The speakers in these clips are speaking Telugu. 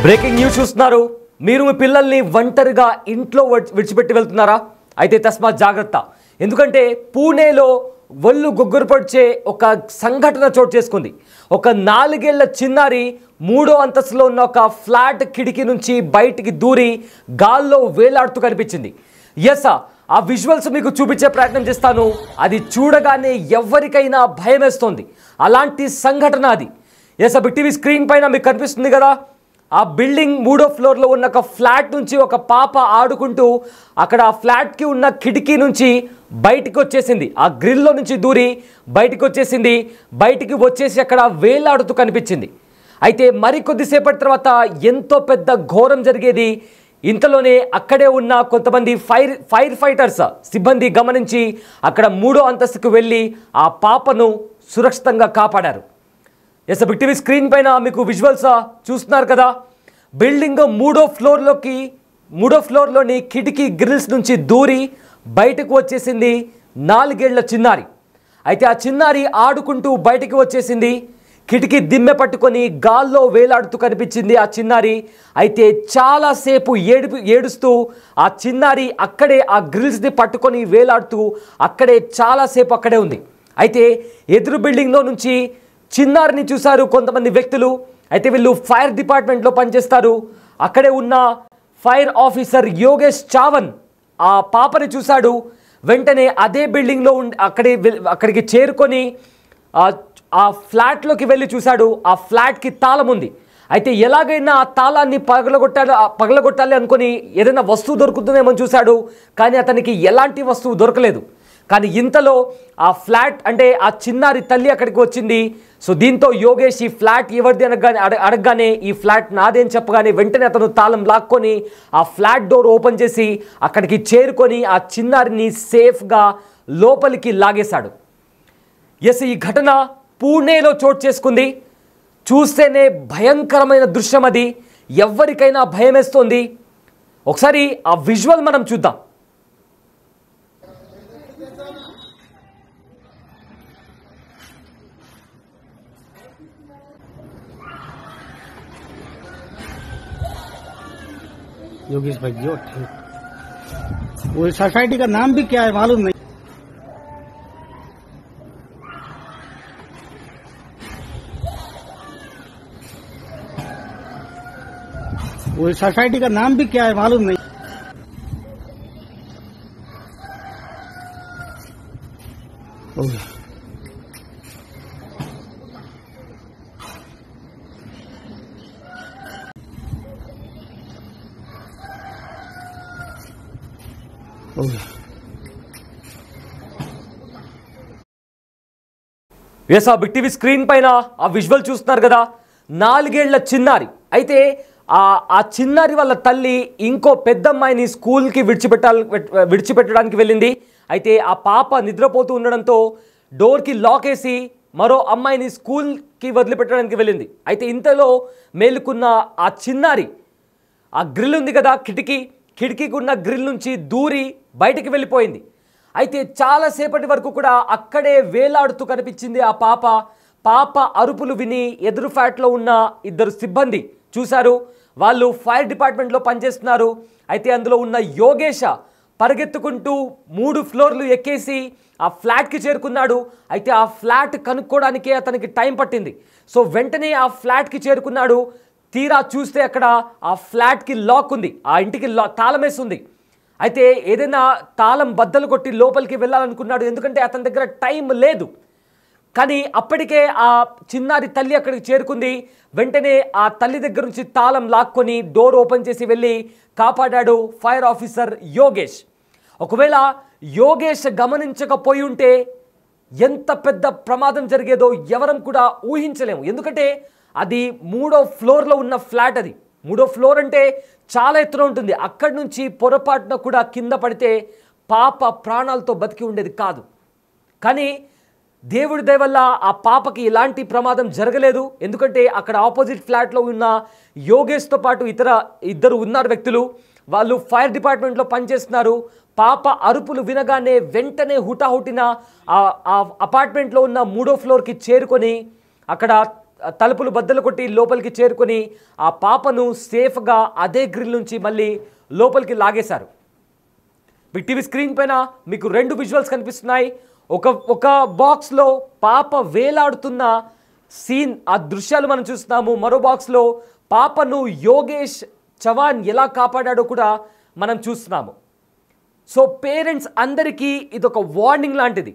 బ్రేకింగ్ న్యూస్ చూస్తున్నారు. మీరు మీ పిల్లల్ని ఒంటరిగా ఇంట్లో విడిచిపెట్టి వెళ్తున్నారా? అయితే తస్మాత్ జాగ్రత్త. ఎందుకంటే పూణేలో ఒళ్ళు గొగ్గురుపొడిచే ఒక సంఘటన చోటు చేసుకుంది. ఒక 4 ఏళ్ల చిన్నారి 3వ అంతస్తులో ఉన్న ఒక ఫ్లాట్ కిటికీ నుంచి బయటికి దూరి గాల్లో వేలాడుతూ కనిపించింది. ఎస్, ఆ విజువల్స్ మీకు చూపించే ప్రయత్నం చేస్తాను. అది చూడగానే ఎవరికైనా భయం వేస్తుంది. అలాంటి సంఘటన అది. ఎస్, బిగ్ టీవీ స్క్రీన్ పైన మీకు కనిపిస్తుంది కదా. ఆ బిల్డింగ్ 3వ ఫ్లోర్లో ఉన్న ఒక ఫ్లాట్ నుంచి ఒక పాప ఆడుకుంటూ అక్కడ ఆ ఫ్లాట్కి ఉన్న కిటికీ నుంచి బయటికి వచ్చేసింది. ఆ గ్రిల్లో నుంచి దూరి బయటికి వచ్చేసింది. బయటికి వచ్చేసి అక్కడ వేలాడుతూ కనిపించింది. అయితే మరికొద్దిసేపటి తర్వాత ఎంతో పెద్ద ఘోరం జరిగేది. ఇంతలోనే అక్కడే ఉన్న కొంతమంది ఫైర్ ఫైటర్స్ సిబ్బంది గమనించి అక్కడ 3వ అంతస్తుకు వెళ్ళి ఆ పాపను సురక్షితంగా కాపాడారు. ఎస్, బిగ్ టీవీ స్క్రీన్ పైన మీకు విజువల్స్ చూస్తున్నారు కదా. బిల్డింగ్ 3వ ఫ్లోర్లోని కిటికీ గ్రిల్స్ నుంచి దూరి బయటకు వచ్చేసింది 4 ఏళ్ల చిన్నారి. అయితే ఆ చిన్నారి ఆడుకుంటూ బయటికి వచ్చేసింది. కిటికీ దిమ్మె పట్టుకొని గాల్లో వేలాడుతూ కనిపించింది ఆ చిన్నారి. అయితే చాలాసేపు ఏడుస్తూ ఆ చిన్నారి అక్కడే ఆ గ్రిల్స్ని పట్టుకొని వేలాడుతూ చాలాసేపు అక్కడే ఉంది. అయితే ఎదురు బిల్డింగ్లో నుంచి చిన్నారిని చూశారు కొంతమంది వ్యక్తులు. అయితే వీళ్ళు ఫైర్ డిపార్ట్మెంట్లో పనిచేస్తారు. అక్కడే ఉన్న ఫైర్ ఆఫీసర్ యోగేష్ చావన్ ఆ పాపని చూశాడు. వెంటనే అదే బిల్డింగ్లో అక్కడికి చేరుకొని ఆ ఫ్లాట్లోకి వెళ్ళి చూశాడు. ఆ ఫ్లాట్కి తాళం ఉంది. అయితే ఎలాగైనా ఆ తాళాన్ని పగలగొట్టాలి అనుకుని ఏదైనా వస్తువు దొరుకుతుందేమో చూశాడు. కానీ అతనికి ఎలాంటి వస్తువు దొరకలేదు. కానీ ఇంతలో ఆ ఫ్లాట్ అంటే ఆ చిన్నారి తల్లి అక్కడికి వచ్చింది. సో దీంతో యోగేష్ ఈ ఫ్లాట్ ఎవరిది అడగగానే ఈ ఫ్లాట్ నాదే అని చెప్పగానే వెంటనే అతను తాళం లాక్కొని ఆ ఫ్లాట్ డోర్ ఓపెన్ చేసి అక్కడికి చేరుకొని ఆ చిన్నారిని సేఫ్గా లోపలికి లాగేశాడు. ఎస్, ఈ ఘటన పూణేలో చోటు చేసుకుంది. చూస్తేనే భయంకరమైన దృశ్యం అది. ఎవరికైనా భయం వేస్తుంది. ఒకసారి ఆ విజువల్ మనం చూద్దాం. योगेश भाई जी, वो सोसाइटी का नाम भी क्या है मालूम नहीं। वो सोसाइटी का नाम भी क्या है मालूम नहीं। ఎస్, ఆ బిగ్ టీవీ స్క్రీన్ పైన ఆ విజువల్ చూస్తున్నారు కదా. 4 ఏళ్ల చిన్నారి. అయితే ఆ చిన్నారి వాళ్ళ తల్లి ఇంకో పెద్దమ్మాయిని స్కూల్కి విడిచిపెట్టడానికి వెళ్ళింది. అయితే ఆ పాప నిద్రపోతూ ఉండడంతో డోర్కి లాక్ వేసి మరో అమ్మాయిని స్కూల్కి వదిలిపెట్టడానికి వెళ్ళింది. అయితే ఇంతలో మేలుకున్న ఆ చిన్నారి ఆ గ్రిల్ ఉంది కదా, కిటికీకి ఉన్న గ్రిల్ నుంచి దూరి బయటికి వెళ్ళిపోయింది. అయితే చాలాసేపటి వరకు కూడా అక్కడే వేలాడుతూ కనిపించింది ఆ పాప అరుపులు విని ఎదురు ఫ్లాట్లో ఉన్న 2 సిబ్బంది చూశారు. వాళ్ళు ఫైర్ డిపార్ట్మెంట్లో పనిచేస్తున్నారు. అయితే అందులో ఉన్న యోగేష పరిగెత్తుకుంటూ 3 ఫ్లోర్లు ఎక్కేసి ఆ ఫ్లాట్కి చేరుకున్నాడు. అయితే ఆ ఫ్లాట్ కనుక్కోవడానికే అతనికి టైం పట్టింది. సో వెంటనే ఆ ఫ్లాట్కి చేరుకున్నాడు. తీరా చూస్తే అక్కడ ఆ ఫ్లాట్కి లాక్ ఉంది, ఆ ఇంటికి తాళం వేసి ఉంది. అయితే ఏదైనా తాళం బద్దలు కొట్టి లోపలికి వెళ్ళాలనుకున్నాడు, ఎందుకంటే అతని దగ్గర టైం లేదు. కానీ అప్పటికే ఆ చిన్నారి తల్లి అక్కడికి చేరుకుంది. వెంటనే ఆ తల్లి దగ్గర నుంచి తాళం లాక్కొని డోర్ ఓపెన్ చేసి వెళ్ళి కాపాడాడు ఫైర్ ఆఫీసర్ యోగేష్. ఒకవేళ యోగేష్ గమనించకపోయి ఉంటే ఎంత పెద్ద ప్రమాదం జరిగేదో ఎవరం కూడా ఊహించలేము. ఎందుకంటే అది 3వ ఫ్లోర్లో ఉన్న ఫ్లాట్. అది 3వ ఫ్లోర్ అంటే చాలా ఎత్తున ఉంటుంది. అక్కడి నుంచి పొరపాటున కూడా కింద పడితే పాప ప్రాణాలతో బతికి ఉండేది కాదు. కానీ దేవుడి దయ వల్ల ఆ పాపకి ఎలాంటి ప్రమాదం జరగలేదు. ఎందుకంటే అక్కడ ఆపోజిట్ ఫ్లాట్లో ఉన్న యోగేష్తో పాటు ఇద్దరు ఉన్నారు వ్యక్తులు. వాళ్ళు ఫైర్ డిపార్ట్మెంట్లో పనిచేస్తున్నారు. పాప అరుపులు వినగానే వెంటనే హుటాహుటిన ఆ అపార్ట్మెంట్లో ఉన్న 3వ ఫ్లోర్కి చేరుకొని అక్కడ తలుపులు బద్దలు కొట్టి లోపలికి చేరుకొని ఆ పాపను సేఫ్గా అదే గ్రిల్ నుంచి మళ్ళీ లోపలికి లాగేశారు. మీ టీవీ స్క్రీన్ పైన మీకు 2 విజువల్స్ కనిపిస్తున్నాయి. ఒక బాక్స్లో పాప వేలాడుతున్న సీన్, ఆ దృశ్యాలు మనం చూస్తున్నాము. మరో బాక్స్లో పాపను యోగేష్ చవాన్ ఎలా కాపాడాడో కూడా మనం చూస్తున్నాము. సో పేరెంట్స్ అందరికీ ఇదొక వార్నింగ్ లాంటిది.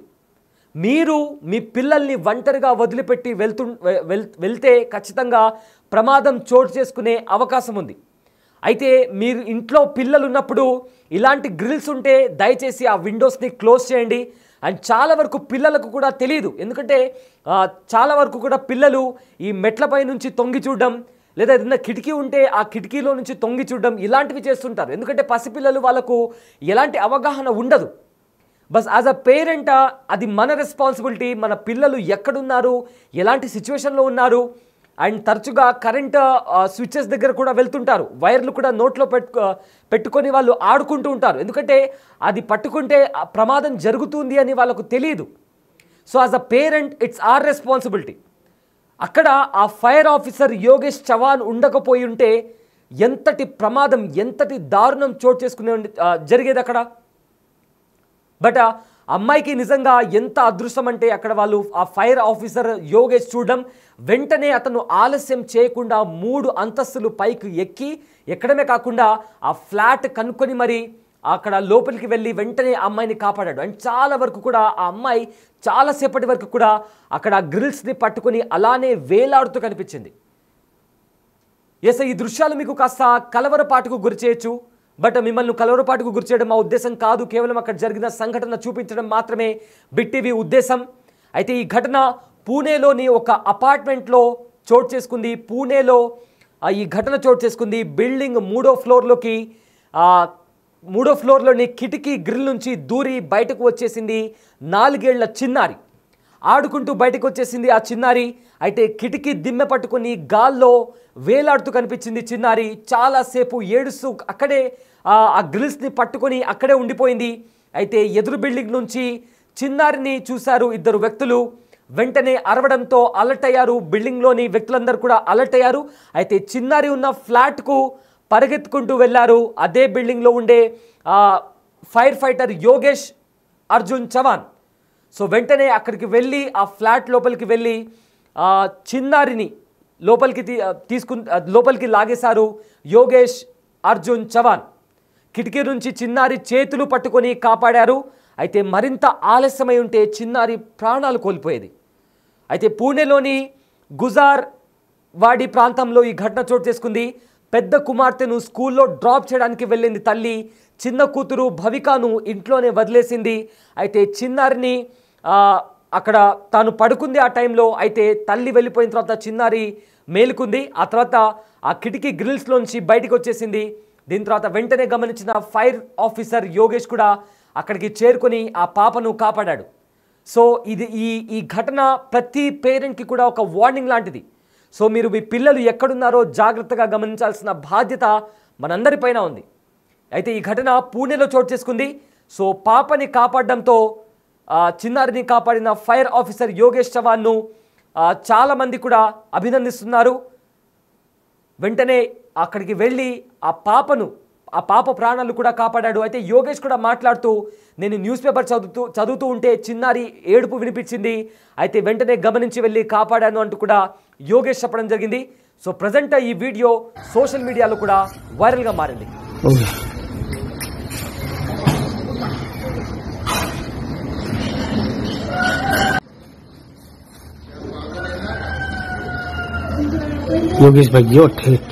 మీరు మీ పిల్లల్ని ఒంటరిగా వదిలిపెట్టి వెళ్తే ఖచ్చితంగా ప్రమాదం చోటు చేసుకునే అవకాశం ఉంది. అయితే మీరు ఇంట్లో పిల్లలు ఉన్నప్పుడు ఇలాంటి గ్రిల్స్ ఉంటే దయచేసి ఆ విండోస్ని క్లోజ్ చేయండి. అండ్ చాలా వరకు పిల్లలకు కూడా తెలియదు, ఎందుకంటే చాలా వరకు కూడా పిల్లలు ఈ మెట్లపై నుంచి తొంగి చూడడం, లేదా ఏదైనా కిటికీ ఉంటే ఆ కిటికీలో నుంచి తొంగి చూడడం ఇలాంటివి చేస్తుంటారు. ఎందుకంటే పసిపిల్లలు వాళ్ళకు ఎలాంటి అవగాహన ఉండదు. బస్ యాజ్ అ పేరెంట్ అది మన రెస్పాన్సిబిలిటీ. మన పిల్లలు ఎక్కడున్నారు, ఎలాంటి సిచ్యువేషన్లో ఉన్నారు, అండ్ తరచుగా కరెంట్ స్విచ్చెస్ దగ్గర కూడా వెళ్తుంటారు. వైర్లు కూడా నోట్లో పెట్టుకొని వాళ్ళు ఆడుకుంటూ ఉంటారు. ఎందుకంటే అది పట్టుకుంటే ప్రమాదం జరుగుతుంది అని వాళ్ళకు తెలియదు. So as a parent it's our responsibility. అక్కడ ఆ ఫైర్ ఆఫీసర్ యోగేష్ చవాన్ ఉండకపోయి ఉంటే ఎంతటి ప్రమాదం, ఎంతటి దారుణం చోటు చేసుకునే జరిగేది అక్కడ. బట్ అమ్మాయికి నిజంగా ఎంత అదృష్టం అంటే అక్కడ వాళ్ళు ఆ ఫైర్ ఆఫీసర్ యోగేష్ చూడడం, వెంటనే అతను ఆలస్యం చేయకుండా 3 అంతస్తులు పైకి ఎక్కడమే కాకుండా ఆ ఫ్లాట్ కనుక్కొని మరి అక్కడ లోపలికి వెళ్ళి వెంటనే అమ్మాయిని కాపాడాడు. అండ్ చాలా వరకు కూడా ఆ అమ్మాయి చాలాసేపటి వరకు కూడా అక్కడ గ్రిల్స్ని పట్టుకొని అలానే వేలాడుతూ కనిపించింది. ఎస్, ఈ దృశ్యాలు మీకు కాస్త కలవరపాటుకు గురి చేయొచ్చు. బట్ మిమ్మల్ని కలవరపాటుకు గురి చేయడం మా ఉద్దేశం కాదు. కేవలం అక్కడ జరిగిన సంఘటన చూపించడం మాత్రమే బిగ్ టీవీ ఉద్దేశం. అయితే ఈ ఘటన పూణేలోని ఒక అపార్ట్మెంట్లో చోటు చేసుకుంది. పూణేలో ఈ ఘటన చోటు చేసుకుంది. బిల్డింగ్ 3వ ఫ్లోర్లోని కిటికీ గ్రిల్ నుంచి దూరి బయటకు వచ్చేసింది 4 ఏళ్ల చిన్నారి. ఆడుకుంటూ బయటకు వచ్చేసింది ఆ చిన్నారి. అయితే కిటికీ దిమ్మె పట్టుకుని గాల్లో వేలాడుతూ కనిపించింది చిన్నారి. చాలాసేపు ఏడుస్తూ అక్కడే ఆ గ్రిల్స్ని పట్టుకొని అక్కడే ఉండిపోయింది. అయితే ఎదురు బిల్డింగ్ నుంచి చిన్నారిని చూశారు 2 వ్యక్తులు. వెంటనే అరవడంతో అలర్ట్ అయ్యారు. బిల్డింగ్లోని వ్యక్తులందరూ కూడా అలర్ట్ అయ్యారు. అయితే చిన్నారి ఉన్న ఫ్లాట్కు పరిగెత్తుకుంటూ వెళ్ళారు. అదే బిల్డింగ్లో ఉండే fire fighter Yogesh Arjun Chavan. So వెంటనే అక్కడికి వెళ్ళి ఆ ఫ్లాట్ లోపలికి వెళ్ళి చిన్నారిని లోపలికి లాగేశారు యోగేష్ అర్జున్ చవాన్. కిటికీ నుంచి చిన్నారి చేతులు పట్టుకొని కాపాడారు. అయితే మరింత ఆలస్యమై ఉంటే చిన్నారి ప్రాణాలు కోల్పోయేది. అయితే పూణేలోని గుజార్ వాడి ప్రాంతంలో ఈ ఘటన చోటు చేసుకుంది. పెద్ద కుమార్తెను స్కూల్లో డ్రాప్ చేయడానికి వెళ్ళింది తల్లి. చిన్న కూతురు భవికాను ఇంట్లోనే వదిలేసింది. అయితే చిన్నారిని అక్కడ తాను పడుకుంది ఆ టైంలో. అయితే తల్లి వెళ్ళిపోయిన తర్వాత చిన్నారి మేలుకుంది. ఆ తర్వాత ఆ కిటికీ గ్రిల్స్లోంచి బయటకు వచ్చేసింది. దీని తర్వాత వెంటనే గమనించిన ఫైర్ ఆఫీసర్ యోగేష్ కూడా అక్కడికి చేరుకొని ఆ పాపను కాపాడాడు. సో ఈ ఘటన ప్రతి పేరెంట్కి కూడా ఒక వార్నింగ్ లాంటిది. సో మీరు మీ పిల్లలు ఎక్కడున్నారో జాగ్రత్తగా గమనించాల్సిన బాధ్యత మనందరిపైన ఉంది. అయితే ఈ ఘటన పూణేలో చోటు చేసుకుంది. సో పాపని కాపాడడంతో చిన్నారిని కాపాడిన ఫైర్ ఆఫీసర్ యోగేష్ చవాన్ను చాలామంది కూడా అభినందిస్తున్నారు. వెంటనే అక్కడికి వెళ్ళి ఆ పాప ప్రాణాలు కూడా కాపాడాడు. అయితే యోగేష్ కూడా మాట్లాడుతూ, నేను న్యూస్ పేపర్ చదువుతూ ఉంటే చిన్నారి ఏడుపు వినిపించింది. అయితే వెంటనే గమనించి వెళ్ళి కాపాడాను అంటూ కూడా యోగేష్ చెప్పడం జరిగింది. సో ప్రజెంట్ ఈ వీడియో సోషల్ మీడియాలో కూడా వైరల్గా మారింది. योगेश भाई जो ठीक